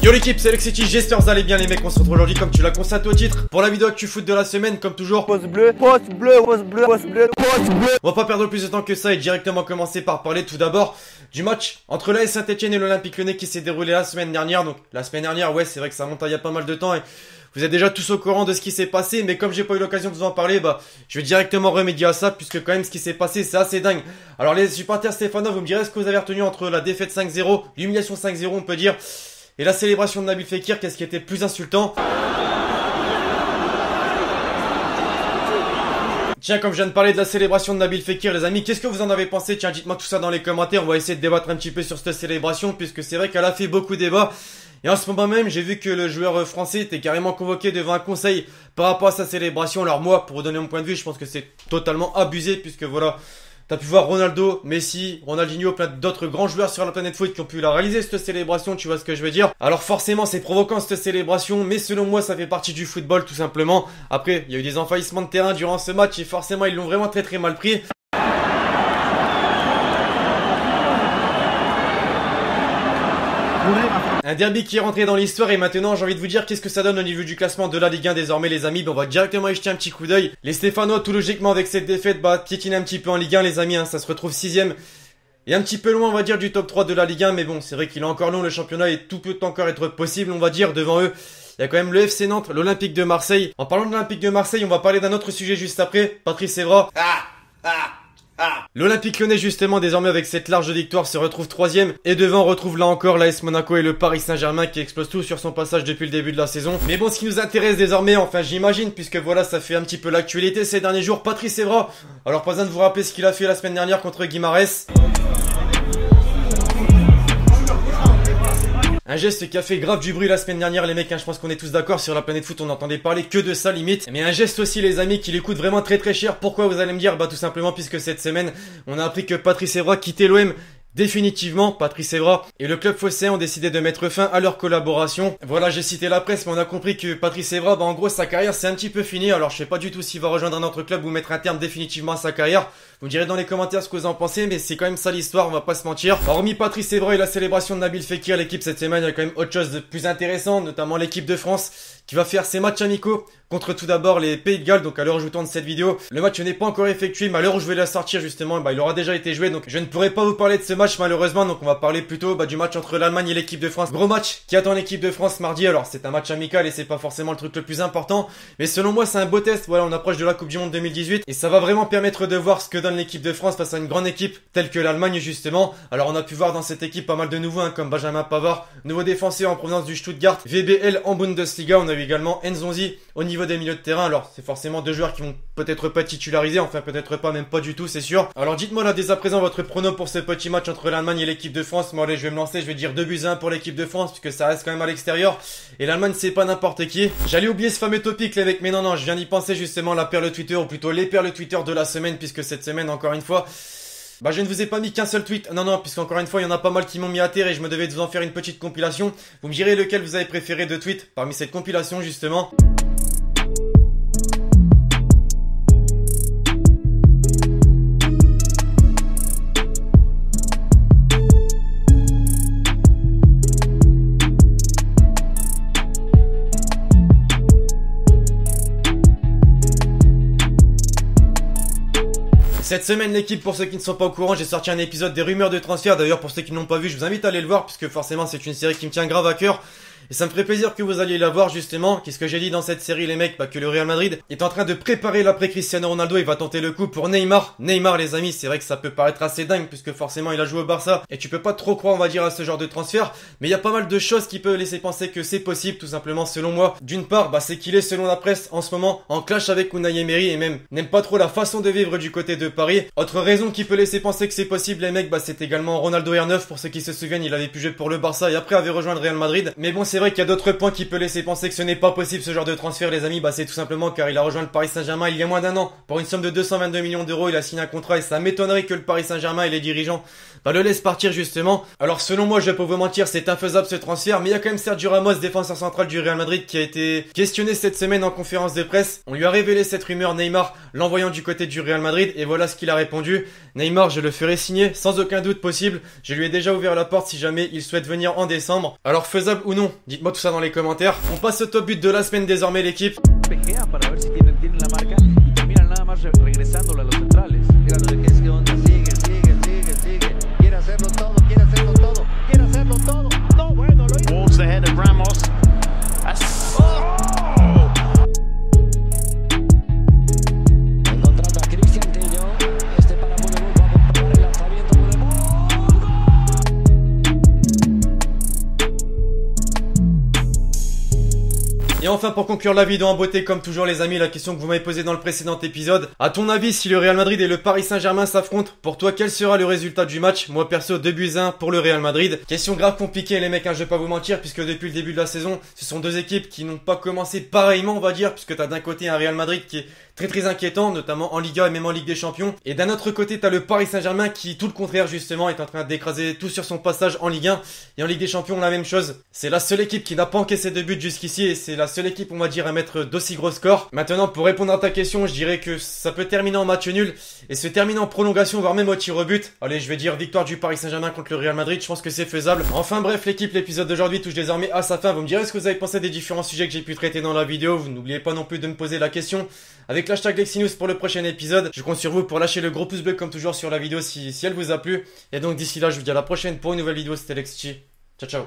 Yo l'équipe, c'est Alexis, j'espère que vous allez bien les mecs. On se retrouve aujourd'hui comme tu l'as constaté au titre pour la vidéo Actu Foot de la semaine. Comme toujours, Poste bleu, poste bleu, poste bleu, poste bleu, poste bleu. on va pas perdre plus de temps que ça et directement commencer par parler tout d'abord du match entre l'AS Saint-Etienne et l'Olympique Lyonnais qui s'est déroulé la semaine dernière. Donc la semaine dernière, ouais, c'est vrai que ça monte à il y a pas mal de temps et vous êtes déjà tous au courant de ce qui s'est passé, mais comme j'ai pas eu l'occasion de vous en parler, je vais directement remédier à ça, puisque quand même ce qui s'est passé, c'est assez dingue. Alors les supporters stéphanois, vous me direz ce que vous avez retenu entre la défaite 5-0, l'humiliation 5-0 on peut dire, et la célébration de Nabil Fekir, qu'est-ce qui était plus insultant? Tiens, comme je viens de parler de la célébration de Nabil Fekir, les amis, qu'est-ce que vous en avez pensé? Tiens, dites-moi tout ça dans les commentaires, on va essayer de débattre un petit peu sur cette célébration, puisque c'est vrai qu'elle a fait beaucoup débat. Et en ce moment même, j'ai vu que le joueur français était carrément convoqué devant un conseil par rapport à sa célébration. Alors moi, pour vous donner mon point de vue, je pense que c'est totalement abusé, puisque voilà, t'as pu voir Ronaldo, Messi, Ronaldinho, plein d'autres grands joueurs sur la planète foot qui ont pu la réaliser cette célébration, tu vois ce que je veux dire. Alors forcément, c'est provoquant cette célébration, mais selon moi, ça fait partie du football tout simplement. Après, il y a eu des envahissements de terrain durant ce match et forcément, ils l'ont vraiment très mal pris. Un derby qui est rentré dans l'histoire et maintenant j'ai envie de vous dire qu'est-ce que ça donne au niveau du classement de la Ligue 1 désormais les amis. On va directement y jeter un petit coup d'œil. Les Stéphanois tout logiquement avec cette défaite piétinent un petit peu en Ligue 1 les amis, ça se retrouve 6ème. Et un petit peu loin on va dire du top 3 de la Ligue 1, mais bon c'est vrai qu'il est encore long le championnat et tout peut encore être possible on va dire devant eux. Il y a quand même le FC Nantes, l'Olympique de Marseille. En parlant de l'Olympique de Marseille, on va parler d'un autre sujet juste après. Patrice Evra. L'Olympique Lyonnais justement désormais avec cette large victoire se retrouve 3ème et devant on retrouve là encore l'AS Monaco et le Paris Saint-Germain qui explose tout sur son passage depuis le début de la saison. Mais bon ce qui nous intéresse désormais, enfin j'imagine puisque voilà ça fait un petit peu l'actualité ces derniers jours, Patrice Evra. Alors pas besoin de vous rappeler ce qu'il a fait la semaine dernière contre Guimarães. Un geste qui a fait grave du bruit la semaine dernière les mecs, je pense qu'on est tous d'accord sur la planète foot, on n'entendait parler que de ça limite. Mais un geste aussi les amis qui lui coûte vraiment très cher. Pourquoi vous allez me dire? Tout simplement puisque cette semaine on a appris que Patrice Evra quittait l'OM. Définitivement, Patrice Evra et le club phocéen ont décidé de mettre fin à leur collaboration. Voilà, j'ai cité la presse, mais on a compris que Patrice Evra, en gros, sa carrière, c'est un petit peu fini. Alors, je sais pas du tout s'il va rejoindre un autre club ou mettre un terme définitivement à sa carrière. Vous me direz dans les commentaires ce que vous en pensez, mais c'est quand même ça l'histoire, on va pas se mentir. Hormis Patrice Evra et la célébration de Nabil Fekir, l'équipe cette semaine, il y a quand même autre chose de plus intéressant, notamment l'équipe de France, qui va faire ses matchs amicaux contre tout d'abord les Pays de Galles. Donc à l'heure où je vous tourne cette vidéo, le match n'est pas encore effectué, mais à l'heure où je vais la sortir justement, il aura déjà été joué. Donc je ne pourrai pas vous parler de ce match malheureusement, donc on va parler plutôt du match entre l'Allemagne et l'équipe de France. Gros match qui attend l'équipe de France mardi. Alors c'est un match amical et c'est pas forcément le truc le plus important, mais selon moi c'est un beau test. Voilà, on approche de la Coupe du Monde 2018 et ça va vraiment permettre de voir ce que donne l'équipe de France face à une grande équipe telle que l'Allemagne justement. Alors on a pu voir dans cette équipe pas mal de nouveaux comme Benjamin Pavard, nouveau défenseur en provenance du Stuttgart, VBL en Bundesliga. On a eu également Nzonzi au niveau des milieux de terrain. Alors c'est forcément deux joueurs qui vont peut-être pas titulariser, enfin peut-être pas, même pas du tout c'est sûr. Alors dites-moi là dès à présent votre prono pour ce petit match entre l'Allemagne et l'équipe de France. Moi allez, je vais me lancer, je vais dire 2-1 pour l'équipe de France puisque ça reste quand même à l'extérieur et l'Allemagne c'est pas n'importe qui. J'allais oublier ce fameux topic les mecs, mais non je viens d'y penser justement, la perle Twitter ou plutôt les perles Twitter de la semaine, puisque cette semaine encore une fois je ne vous ai pas mis qu'un seul tweet, non, puisqu'encore une fois, il y en a pas mal qui m'ont mis à terre et je me devais de vous en faire une petite compilation. Vous me direz lequel vous avez préféré de tweets parmi cette compilation, justement. Cette semaine l'équipe, pour ceux qui ne sont pas au courant, j'ai sorti un épisode des rumeurs de transfert. D'ailleurs pour ceux qui ne l'ont pas vu, je vous invite à aller le voir puisque forcément c'est une série qui me tient grave à cœur. Et ça me ferait plaisir que vous alliez la voir justement. Qu'est-ce que j'ai dit dans cette série les mecs? Que le Real Madrid est en train de préparer l'après Cristiano Ronaldo. Il va tenter le coup pour Neymar. Neymar les amis, c'est vrai que ça peut paraître assez dingue puisque forcément il a joué au Barça. Et tu peux pas trop croire on va dire à ce genre de transfert. Mais il y a pas mal de choses qui peuvent laisser penser que c'est possible tout simplement selon moi. D'une part c'est qu'il est selon la presse en ce moment en clash avec Unai Emery et même n'aime pas trop la façon de vivre du côté de Paris. Autre raison qui peut laisser penser que c'est possible les mecs, c'est également Ronaldo R9. Pour ceux qui se souviennent, il avait pu jouer pour le Barça et après avait rejoint le Real Madrid. Mais bon c'est vrai qu'il y a d'autres points qui peut laisser penser que ce n'est pas possible ce genre de transfert les amis, c'est tout simplement car il a rejoint le Paris Saint-Germain il y a moins d'un an pour une somme de 222 millions d'euros. Il a signé un contrat et ça m'étonnerait que le Paris Saint-Germain et les dirigeants le laissent partir justement. Alors selon moi, je vais pas vous mentir, c'est infaisable ce transfert, mais il y a quand même Sergio Ramos, défenseur central du Real Madrid, qui a été questionné cette semaine en conférence de presse. On lui a révélé cette rumeur Neymar l'envoyant du côté du Real Madrid et voilà ce qu'il a répondu. Neymar, je le ferai signer sans aucun doute possible. Je lui ai déjà ouvert la porte si jamais il souhaite venir en décembre. Alors faisable ou non, Dites-moi tout ça dans les commentaires. On passe au top but de la semaine désormais l'équipe. Et enfin pour conclure la vidéo en beauté, comme toujours les amis, la question que vous m'avez posée dans le précédent épisode. À ton avis, si le Real Madrid et le Paris Saint-Germain s'affrontent, pour toi quel sera le résultat du match? Moi perso 2-1 pour le Real Madrid. Question grave compliquée les mecs, hein, je vais pas vous mentir, puisque depuis le début de la saison, ce sont deux équipes qui n'ont pas commencé pareillement on va dire, puisque t'as d'un côté un Real Madrid qui est très inquiétant, notamment en Liga et même en Ligue des Champions. Et d'un autre côté, t'as le Paris Saint-Germain qui, tout le contraire justement, est en train d'écraser tout sur son passage en Ligue 1. Et en Ligue des Champions, la même chose. C'est la seule équipe qui n'a pas encaissé de but jusqu'ici et c'est la seule équipe, on va dire, à mettre d'aussi gros scores. Maintenant, pour répondre à ta question, je dirais que ça peut terminer en match nul et se terminer en prolongation, voire même au tir au but. Allez, je vais dire victoire du Paris Saint-Germain contre le Real Madrid, je pense que c'est faisable. Enfin bref, l'équipe, l'épisode d'aujourd'hui touche désormais à sa fin. Vous me direz ce que vous avez pensé des différents sujets que j'ai pu traiter dans la vidéo. Vous n'oubliez pas non plus de me poser la question avec l'hashtag Lexinews pour le prochain épisode. Je compte sur vous pour lâcher le gros pouce bleu comme toujours sur la vidéo si elle vous a plu. Et donc d'ici là, je vous dis à la prochaine pour une nouvelle vidéo. C'était Lexchi. Ciao ciao.